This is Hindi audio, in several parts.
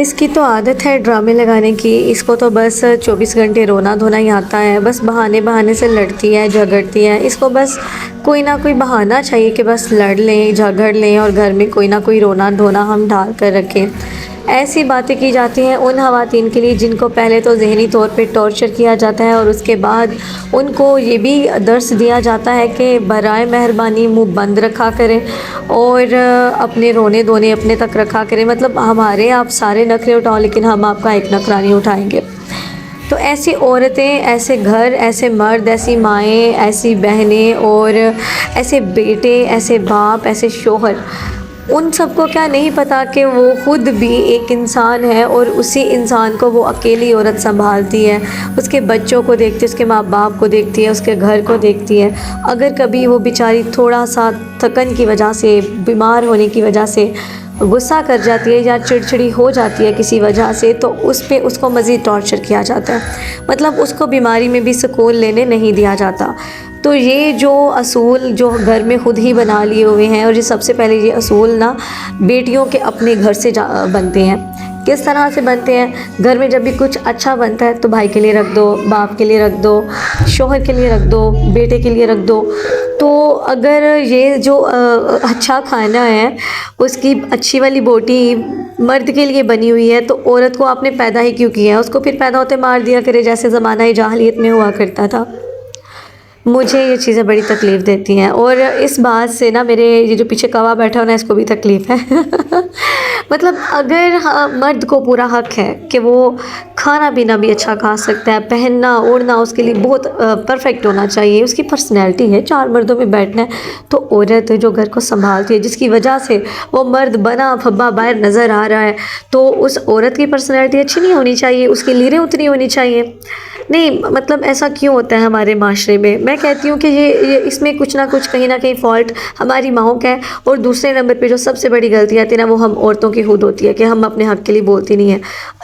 इसकी तो आदत है ड्रामे लगाने की। इसको तो बस 24 घंटे रोना धोना ही आता है। बस बहाने बहाने से लड़ती है, झगड़ती है। इसको बस कोई ना कोई बहाना चाहिए कि बस लड़ लें, झगड़ लें और घर में कोई ना कोई रोना धोना हम ढाल कर रखें। ऐसी बातें की जाती हैं उन ख़वातीन के लिए जिनको पहले तो ज़हनी तौर पे टॉर्चर किया जाता है और उसके बाद उनको ये भी दर्स दिया जाता है कि बराए मेहरबानी मुँह बंद रखा करें और अपने रोने धोने अपने तक रखा करें। मतलब हमारे आप सारे नखरे उठाओ लेकिन हम आपका एक नखरा नहीं उठाएंगे। तो ऐसी औरतें, ऐसे घर, ऐसे मर्द, ऐसी माएँ, ऐसी बहनें और ऐसे बेटे, ऐसे बाप, ऐसे शोहर, उन सबको क्या नहीं पता कि वो ख़ुद भी एक इंसान है और उसी इंसान को वो अकेली औरत संभालती है। उसके बच्चों को देखती है, उसके माँ बाप को देखती है, उसके घर को देखती है। अगर कभी वो बेचारी थोड़ा सा थकन की वजह से, बीमार होने की वजह से गुस्सा कर जाती है या चिड़चिड़ी हो जाती है किसी वजह से, तो उस पे उसको मज़ीद टॉर्चर किया जाता है। मतलब उसको बीमारी में भी सुकून लेने नहीं दिया जाता। तो ये जो असूल जो घर में ख़ुद ही बना लिए हुए हैं, और ये सबसे पहले ये असूल ना बेटियों के अपने घर से बनते हैं। किस तरह से बनते हैं? घर में जब भी कुछ अच्छा बनता है तो भाई के लिए रख दो, बाप के लिए रख दो, शौहर के लिए रख दो, बेटे के लिए रख दो। तो अगर ये जो अच्छा खाना है उसकी अच्छी वाली बोटी मर्द के लिए बनी हुई है तो औरत को आपने पैदा ही क्यों किया है? उसको फिर पैदा होते मार दिया करे जैसे ज़माना जाहिलियत में हुआ करता था। मुझे ये चीज़ें बड़ी तकलीफ़ देती हैं और इस बात से ना मेरे ये जो पीछे कौवा बैठा हो ना इसको भी तकलीफ़ है। मतलब अगर मर्द को पूरा हक़ है कि वो खाना पीना भी अच्छा खा सकता है, पहनना ओढ़ना उसके लिए बहुत परफेक्ट होना चाहिए, उसकी पर्सनैलिटी है, चार मर्दों में बैठना है, तो औरत जो घर को संभालती है जिसकी वजह से वो मर्द बना फब्बा बाहर नज़र आ रहा है, तो उस औरत की पर्सनैलिटी अच्छी नहीं होनी चाहिए, उसकी लीरें उतनी होनी चाहिए? नहीं, मतलब ऐसा क्यों होता है हमारे माशरे में? मैं कहती हूँ कि ये इसमें कुछ ना कुछ कहीं ना कहीं फ़ॉल्ट हमारी माओं का है। और दूसरे नंबर पे जो सबसे बड़ी गलती आती है ना वो हम औरतों की खुद होती है कि हम अपने हक़ के लिए बोलती नहीं है।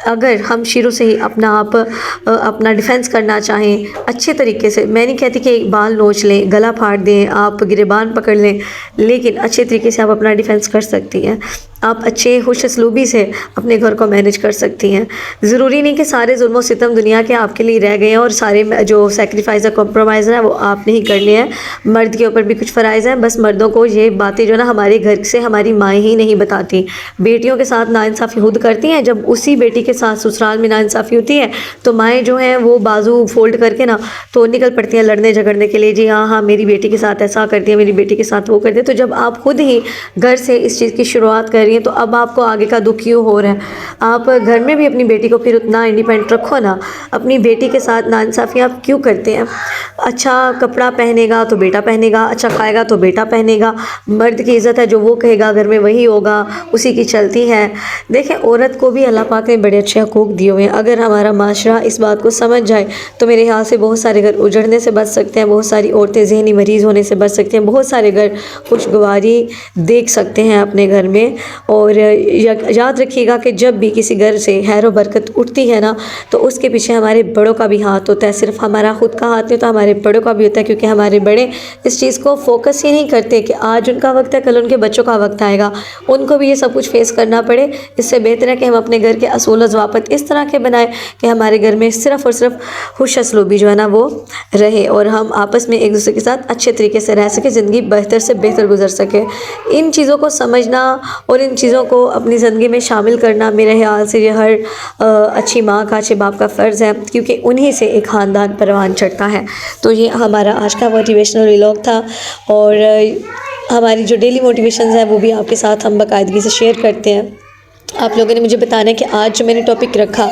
अगर हम शुरू से ही अपना डिफेंस करना चाहें अच्छे तरीके से, मैं नहीं कहती कि बाल नोच लें, गला फाड़ दें, आप गिरेबान पकड़ लें, लेकिन अच्छे तरीके से आप अपना डिफेंस कर सकती हैं। आप अच्छे खुश असलूबी से अपने घर को मैनेज कर सकती हैं। ज़रूरी नहीं कि सारे जुल्म सितम दुनिया के आपके लिए रह गए हैं और सारे जो सेक्रीफाइस है, कॉम्प्रोमाइज़ है वो आपने ही करने हैं। मर्द के ऊपर भी कुछ फ़राइज़ हैं, बस मर्दों को ये बातें जो ना हमारे घर से हमारी माएँ ही नहीं बताती। बेटियों के साथ नाइंसाफ़ी खुद करती हैं, जब उसी बेटी के साथ ससुराल में नाइंसाफ़ी होती है तो माएँ जो हैं वो बाजू फोल्ड करके ना तो निकल पड़ती हैं लड़ने झगड़ने के लिए। जी हाँ हाँ, मेरी बेटी के साथ ऐसा करती है, मेरी बेटी के साथ वो करती है। तो जब आप खुद ही घर से इस चीज़ की शुरुआत कर रही हैं तो अब आपको आगे का दुख क्यों हो रहा है? आप घर में भी अपनी बेटी को फिर उतना इंडिपेंडेंट रखो ना। अपनी बेटी के साथ नाइंसाफ़ी आप क्यों करते हैं? अच्छा कपड़ा पहनेगा तो बेटा पहनेगा, अच्छा खाएगा तो बेटा पहनेगा। मर्द की इज़्ज़त है, जो वो कहेगा घर में वही होगा, उसी की चलती है। देखें, औरत को भी अल्लाह पाक ने बड़े अच्छे हकूक़ दिए हुए हैं। अगर हमारा माशरा इस बात को समझ जाए तो मेरे ख्याल से बहुत सारे घर उजड़ने से बच सकते हैं, बहुत सारी औरतें ज़हनी मरीज़ होने से बच सकती हैं, बहुत सारे घर खुशगवारी देख सकते हैं अपने घर में। और याद रखिएगा कि जब भी किसी घर से खैर व बरकत उठती है ना तो उसके पीछे हमारे बड़ों का भी हाथ होता है। सिर्फ हमारा खुद का हाथ नहीं तो हमारे बड़ों का भी होता है, क्योंकि हमारे बड़े इस चीज़ को फोकस ही नहीं करते कि आज उनका वक्त है, कल उनके बच्चों का वक्त आएगा, उनको भी ये सब कुछ फेस करना पड़े। इससे बेहतर है कि हम अपने घर के असूल ज़वाबित इस तरह के बनाएं कि हमारे घर में सिर्फ़ और सिर्फ खुश असलूबी जो है ना वो रहे और हम आपस में एक दूसरे के साथ अच्छे तरीके से रह सकें, ज़िंदगी बेहतर से बेहतर गुजर सके। इन चीज़ों को समझना और इन चीज़ों को अपनी ज़िंदगी में शामिल करना मेरे ख्याल से ये हर अच्छी माँ का, अच्छे बाप का फ़र्ज़ है, क्योंकि उन्हीं से एक ख़ानदान परवान चढ़ता है। तो ये हमारा आज का मोटिवेशनल व्लॉग था और हमारी जो डेली मोटिवेशंस हैं वो भी आपके साथ हम बाकायदगी से शेयर करते हैं। आप लोगों ने मुझे बताना है कि आज जो मैंने टॉपिक रखा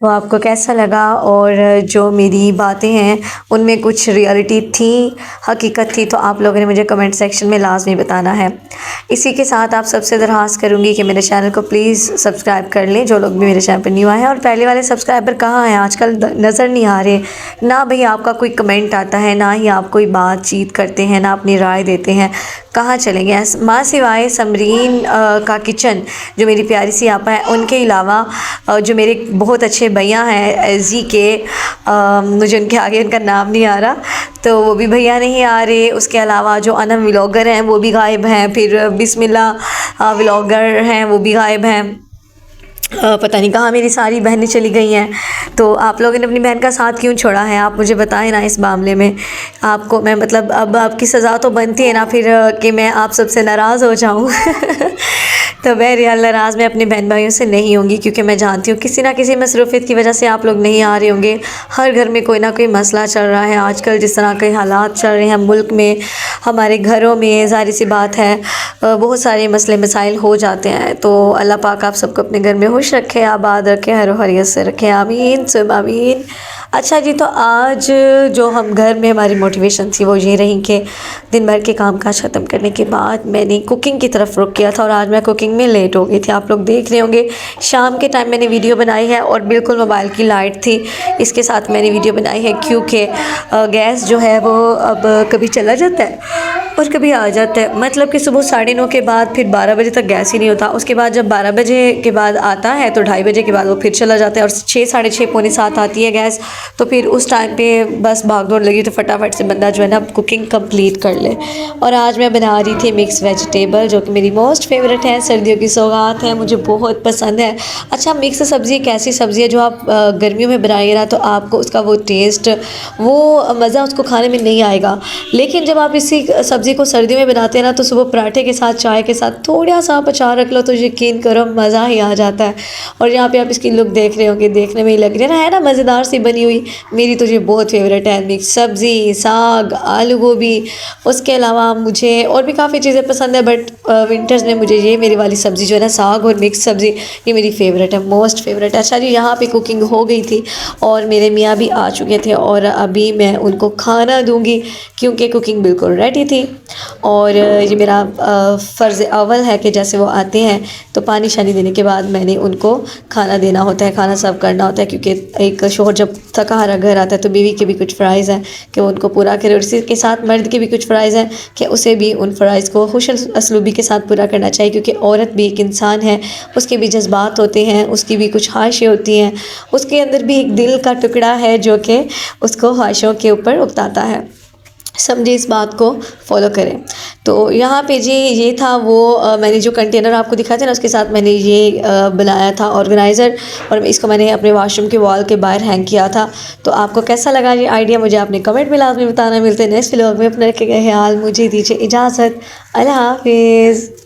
वो आपको कैसा लगा और जो मेरी बातें हैं उनमें कुछ रियलिटी थी, हकीकत थी, तो आप लोगों ने मुझे कमेंट सेक्शन में लाजमी बताना है। इसी के साथ आप सबसे दरख्वास्त करूँगी कि मेरे चैनल को प्लीज़ सब्सक्राइब कर लें, जो लोग भी मेरे चैनल पर न्यू आए हैं। और पहले वाले सब्सक्राइबर कहाँ हैं? आजकल नज़र नहीं आ रहे ना भाई, आपका कोई कमेंट आता है ना ही आप कोई बातचीत करते हैं ना अपनी राय देते हैं, कहाँ चले गए? माँ सिवाय समरीन का किचन जो मेरी प्यारी सी आपा है, उनके अलावा जो मेरे बहुत अच्छे भैया हैं जी के, मुझे उनके आगे उनका नाम नहीं आ रहा, तो वो भी भैया नहीं आ रहे। उसके अलावा जो अनम व्लॉगर हैं वो भी गायब हैं, फिर बिस्मिल्लाह व्लॉगर हैं वो भी गायब हैं। पता नहीं कहाँ मेरी सारी बहनें चली गई हैं। तो आप लोगों ने अपनी बहन का साथ क्यों छोड़ा है, आप मुझे बताएं ना इस मामले में। आपको मैं मतलब अब आपकी सज़ा तो बनती है ना फिर कि मैं आप सबसे नाराज़ हो जाऊँ। तो बहरहाल नाराज़ मैं अपने बहन भाइयों से नहीं होंगी, क्योंकि मैं जानती हूँ किसी ना किसी मसरूफ़ियत की वजह से आप लोग नहीं आ रहे होंगे। हर घर में कोई ना कोई मसला चल रहा है आजकल, जिस तरह के हालात चल रहे हैं मुल्क में, हमारे घरों में, ज़ाहिर सी बात है बहुत सारे मसले मसाइल हो जाते हैं। तो अल्लाह पाक आप सबको अपने घर में खुश रखे, आबाद रखे, हर हरियत से रखे, आमीन सुम आमीन। अच्छा जी, तो आज जो हम घर में हमारी मोटिवेशन थी वो ये रही कि दिन भर के काम काज ख़त्म करने के बाद मैंने कुकिंग की तरफ रुख किया था, और आज मैं कुकिंग में लेट हो गई थी। आप लोग देख रहे होंगे शाम के टाइम मैंने वीडियो बनाई है और बिल्कुल मोबाइल की लाइट थी इसके साथ मैंने वीडियो बनाई है, क्योंकि गैस जो है वो अब कभी चला जाता है और कभी आ जाता है। मतलब कि सुबह 9:30 के बाद फिर 12 बजे तक गैस ही नहीं होता। उसके बाद जब 12 बजे के बाद आता है तो 2:30 बजे के बाद वो फिर चला जाता है, और 6, साढ़े 6, पौने 7 आती है गैस। तो फिर उस टाइम पे बस भाग दौड़ लगी तो फटाफट से बंदा जो है ना कुकिंग कंप्लीट कर ले। और आज मैं बना रही थी मिक्स वेजिटेबल, जो कि मेरी मोस्ट फेवरेट है, सर्दियों की सौगात है, मुझे बहुत पसंद है। अच्छा, मिक्स सब्ज़ी एक ऐसी सब्ज़ी है जो आप गर्मियों में बनाइए ना तो आपको उसका वो टेस्ट, वो मज़ा उसको खाने में नहीं आएगा। लेकिन जब आप इसी सब्ज़ी को सर्दियों में बनाते हैं ना तो सुबह पराठे के साथ, चाय के साथ थोड़ा सा आप अचार रख लो तो यकीन करो मज़ा ही आ जाता है। और यहाँ पे आप इसकी लुक देख रहे होंगे, देखने में ही लग रही है ना मज़ेदार सी बनी हुई। मेरी तो ये बहुत फेवरेट है, मिक्स सब्ज़ी, साग, आलू गोभी। उसके अलावा मुझे और भी काफ़ी चीज़ें पसंद है, बट विंटर्स में मुझे ये मेरी वाली सब्ज़ी जो है ना, साग और मिक्स सब्ज़ी, ये मेरी फेवरेट है, मोस्ट फेवरेट है। अच्छा जी, यहाँ पे कुकिंग हो गई थी और मेरे मियाँ भी आ चुके थे और अभी मैं उनको खाना दूँगी, क्योंकि कुकिंग बिल्कुल रेडी थी। और ये मेरा फ़र्ज़ अव्वल है कि जैसे वो आते हैं तो पानी शानी देने के बाद मैंने उनको खाना देना होता है, खाना सर्व करना होता है, क्योंकि एक शोहर जब थका हारा घर आता है तो बीवी के भी कुछ फ़राइज़ हैं कि वो उनको पूरा करे, और इसी के साथ मर्द के भी कुछ फ़राइज़ हैं कि उसे भी उन फ़राइज़ को खुश असलूबी के साथ पूरा करना चाहिए, क्योंकि औरत भी एक इंसान है, उसके भी जज्बात होते हैं, उसकी भी कुछ ख्वाहिशें होती हैं, उसके अंदर भी एक दिल का टुकड़ा है जो कि उसको ख्वाहिशों के ऊपर उकताता है। समझे, इस बात को फॉलो करें। तो यहाँ पे जी ये था वो मैंने जो कंटेनर आपको दिखाया था ना, उसके साथ मैंने ये बनाया था ऑर्गेनाइज़र, और इसको मैंने अपने वॉशरूम के वॉल के बाहर हैंग किया था। तो आपको कैसा लगा ये आइडिया, मुझे आपने कमेंट में लाजमी बताना। मिलते हैं नेक्स्ट व्लॉग में, अपने रखे गए ख्याल, मुझे दीजिए इजाज़त, अल्लाह हाफिज़।